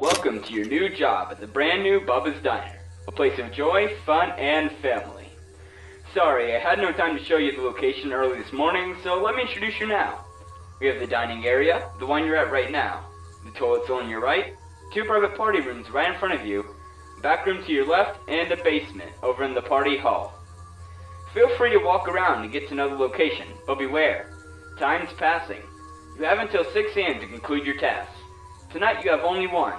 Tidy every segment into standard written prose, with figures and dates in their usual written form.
Welcome to your new job at the brand new Bubba's Diner, a place of joy, fun, and family. Sorry, I had no time to show you the location early this morning, so let me introduce you now. We have the dining area, the one you're at right now, the toilet's on your right, 2 private party rooms right in front of you, back room to your left, and a basement over in the party hall. Feel free to walk around and get to know the location, but beware, time's passing. You have until 6 a.m. to conclude your tasks. Tonight you have only one.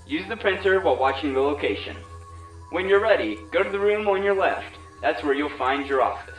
Use the printer while watching the location. When you're ready, go to the room on your left. That's where you'll find your office.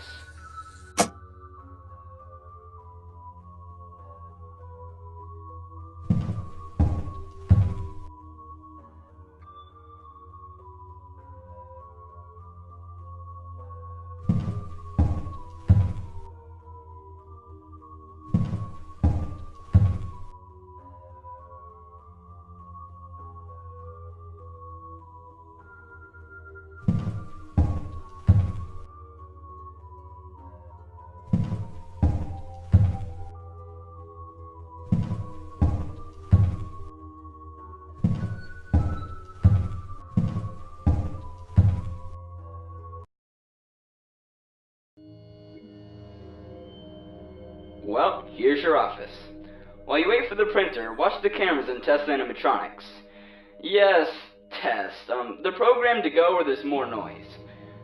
Well, here's your office. While you wait for the printer, watch the cameras and test the animatronics. Yes, test. They're programmed to go where there's more noise.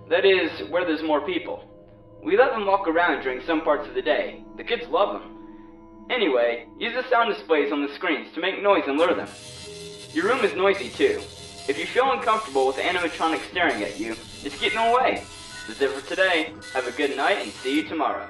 That is, where there's more people. We let them walk around during some parts of the day. The kids love them. Anyway, use the sound displays on the screens to make noise and lure them. Your room is noisy too. If you feel uncomfortable with the animatronics staring at you, just keep them away. That's it for today. Have a good night and see you tomorrow.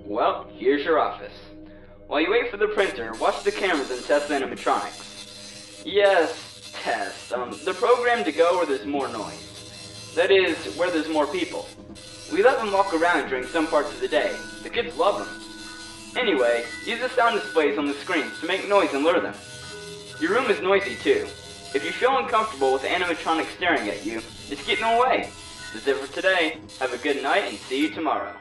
Well, here's your office. While you wait for the printer, watch the cameras and test the animatronics. Yes, test. They're programmed to go where there's more noise. That is, where there's more people. We let them walk around during some parts of the day. The kids love them. Anyway, use the sound displays on the screens to make noise and lure them. Your room is noisy too. If you feel uncomfortable with the animatronics staring at you, just keep them away. That's it for today. Have a good night and see you tomorrow.